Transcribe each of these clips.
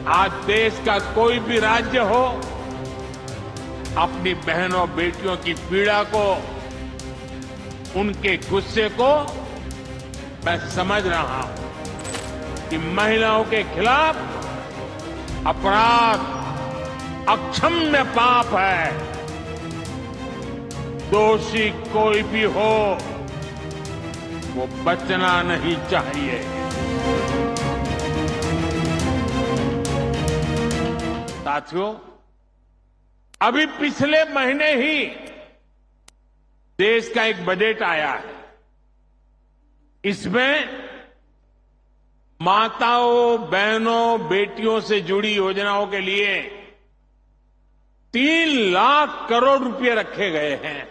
आज देश का कोई भी राज्य हो, अपनी बहनों बेटियों की पीड़ा को, उनके गुस्से को मैं समझ रहा हूं कि महिलाओं के खिलाफ अपराध अक्षम्य पाप है। दोषी कोई भी हो, वो बचना नहीं चाहिए। साथियों, अभी पिछले महीने ही देश का एक बजट आया है। इसमें माताओं, बहनों, बेटियों से जुड़ी योजनाओं के लिए 3 लाख करोड़ रुपए रखे गए हैं।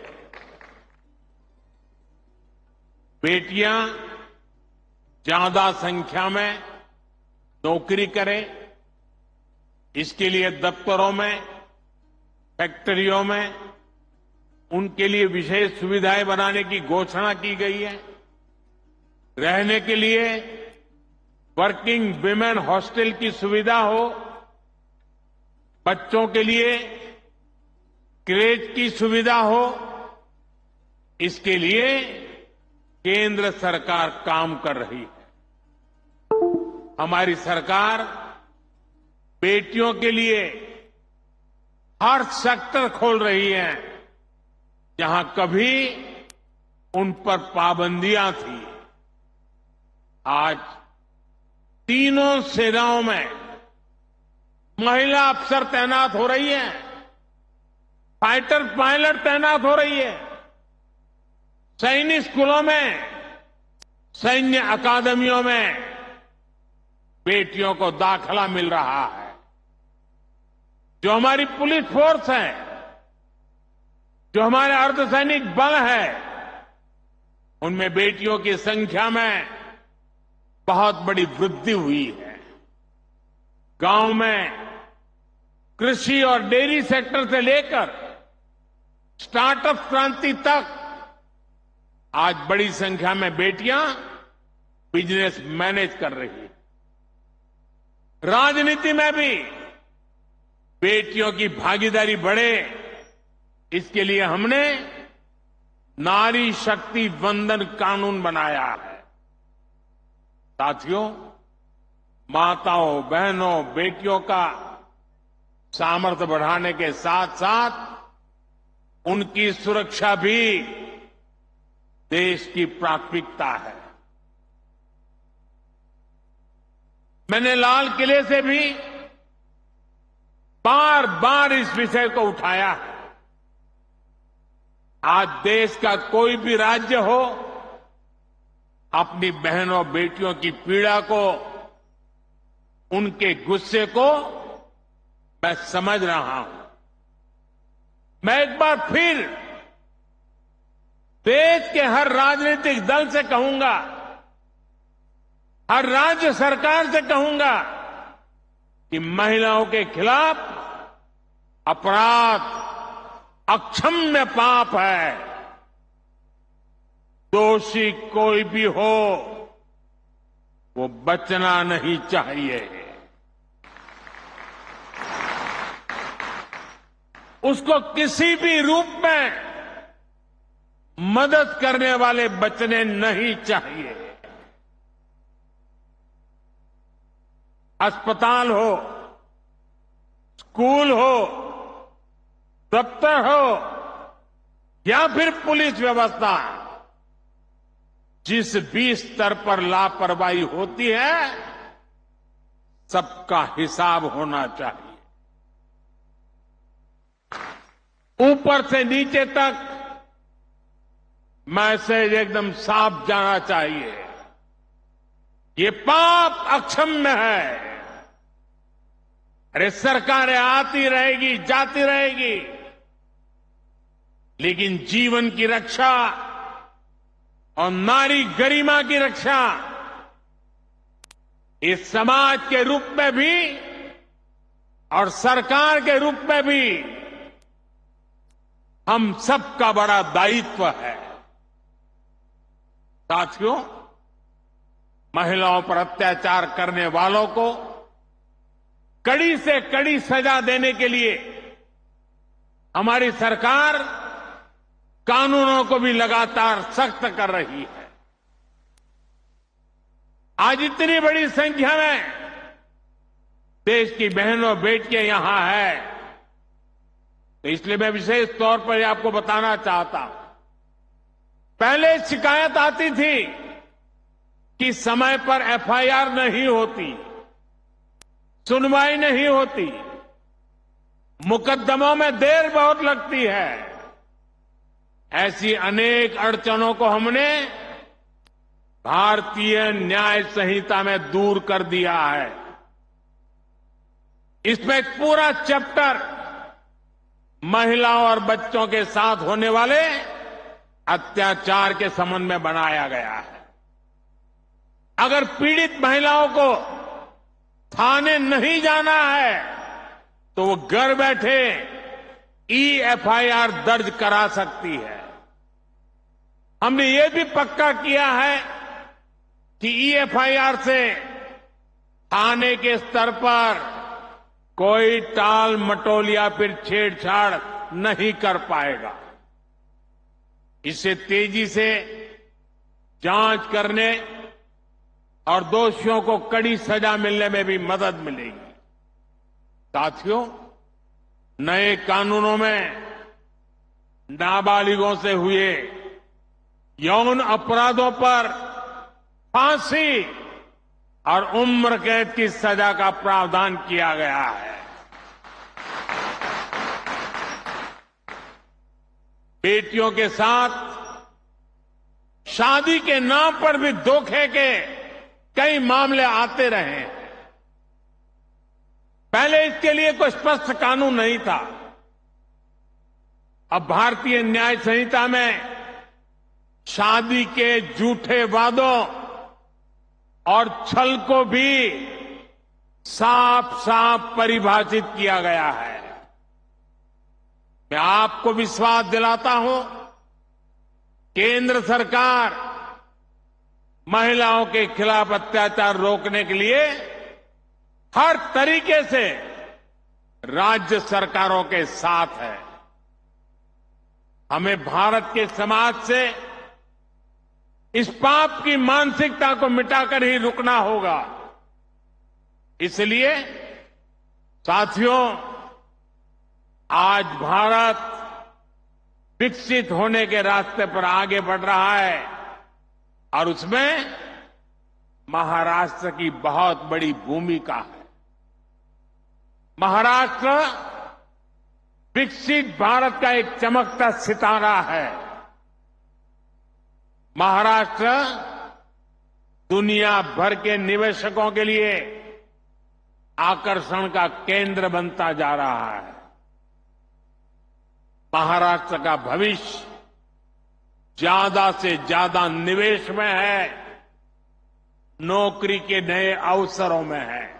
बेटियां ज्यादा संख्या में नौकरी करें, इसके लिए दफ्तरों में, फैक्ट्रियों में उनके लिए विशेष सुविधाएं बनाने की घोषणा की गई है। रहने के लिए वर्किंग विमेन हॉस्टल की सुविधा हो, बच्चों के लिए क्रेच की सुविधा हो, इसके लिए केंद्र सरकार काम कर रही है। हमारी सरकार बेटियों के लिए हर सेक्टर खोल रही है जहां कभी उन पर पाबंदियां थी। आज तीनों सेनाओं में महिला अफसर तैनात हो रही है, फाइटर पायलट तैनात हो रही है, सैनिक स्कूलों में, सैन्य अकादमियों में बेटियों को दाखिला मिल रहा है। जो हमारी पुलिस फोर्स है, जो हमारे अर्धसैनिक बल है, उनमें बेटियों की संख्या में बहुत बड़ी वृद्धि हुई है। गांव में कृषि और डेयरी सेक्टर से लेकर स्टार्टअप क्रांति तक आज बड़ी संख्या में बेटियां बिजनेस मैनेज कर रही है। राजनीति में भी बेटियों की भागीदारी बढ़े, इसके लिए हमने नारी शक्ति वंदन कानून बनाया है। साथियों, माताओं, बहनों, बेटियों का सामर्थ्य बढ़ाने के साथ साथ उनकी सुरक्षा भी देश की प्राथमिकता है। मैंने लाल किले से भी बार बार इस विषय को उठाया है। आज देश का कोई भी राज्य हो, अपनी बहनों बेटियों की पीड़ा को, उनके गुस्से को मैं समझ रहा हूं। मैं एक बार फिर देश के हर राजनीतिक दल से कहूंगा, हर राज्य सरकार से कहूंगा कि महिलाओं के खिलाफ अपराध अक्षम्य पाप है। दोषी कोई भी हो, वो बचना नहीं चाहिए। उसको किसी भी रूप में मदद करने वाले बचने नहीं चाहिए। अस्पताल हो, स्कूल हो, दफ्तर हो या फिर पुलिस व्यवस्था, जिस भी स्तर पर लापरवाही होती है, सबका हिसाब होना चाहिए। ऊपर से नीचे तक मैसेज एकदम साफ जाना चाहिए। ये पाप अक्षम्य है। अरे सरकारें आती रहेगी, जाती रहेगी, लेकिन जीवन की रक्षा और नारी गरिमा की रक्षा इस समाज के रूप में भी और सरकार के रूप में भी हम सबका बड़ा दायित्व है। साथियों, महिलाओं पर अत्याचार करने वालों को कड़ी से कड़ी सजा देने के लिए हमारी सरकार कानूनों को भी लगातार सख्त कर रही है। आज इतनी बड़ी संख्या में देश की बहनों बेटियां यहां है, तो इसलिए मैं विशेष तौर पर आपको बताना चाहता हूं। पहले शिकायत आती थी कि समय पर एफआईआर नहीं होती, सुनवाई नहीं होती, मुकदमों में देर बहुत लगती है। ऐसी अनेक अड़चनों को हमने भारतीय न्याय संहिता में दूर कर दिया है। इसमें एक पूरा चैप्टर महिलाओं और बच्चों के साथ होने वाले अत्याचार के संबंध में बनाया गया है। अगर पीड़ित महिलाओं को थाने नहीं जाना है तो वो घर बैठे ईएफआईआर दर्ज करा सकती है। हमने ये भी पक्का किया है कि ईएफआईआर से थाने के स्तर पर कोई टाल मटोल या फिर छेड़छाड़ नहीं कर पाएगा। इससे तेजी से जांच करने और दोषियों को कड़ी सजा मिलने में भी मदद मिलेगी। साथियों, नए कानूनों में नाबालिगों से हुए यौन अपराधों पर फांसी और उम्र कैद की सजा का प्रावधान किया गया है। बेटियों के साथ शादी के नाम पर भी धोखे के कई मामले आते रहे। पहले इसके लिए कोई स्पष्ट कानून नहीं था। अब भारतीय न्याय संहिता में शादी के झूठे वादों और छल को भी साफ साफ परिभाषित किया गया है। मैं आपको विश्वास दिलाता हूं, केंद्र सरकार महिलाओं के खिलाफ अत्याचार रोकने के लिए हर तरीके से राज्य सरकारों के साथ है। हमें भारत के समाज से इस पाप की मानसिकता को मिटाकर ही रुकना होगा। इसलिए साथियों, आज भारत विकसित होने के रास्ते पर आगे बढ़ रहा है और उसमें महाराष्ट्र की बहुत बड़ी भूमिका है। महाराष्ट्र विकसित भारत का एक चमकता सितारा है। महाराष्ट्र दुनिया भर के निवेशकों के लिए आकर्षण का केंद्र बनता जा रहा है। महाराष्ट्र का भविष्य ज्यादा से ज्यादा निवेश में है, नौकरी के नए अवसरों में है।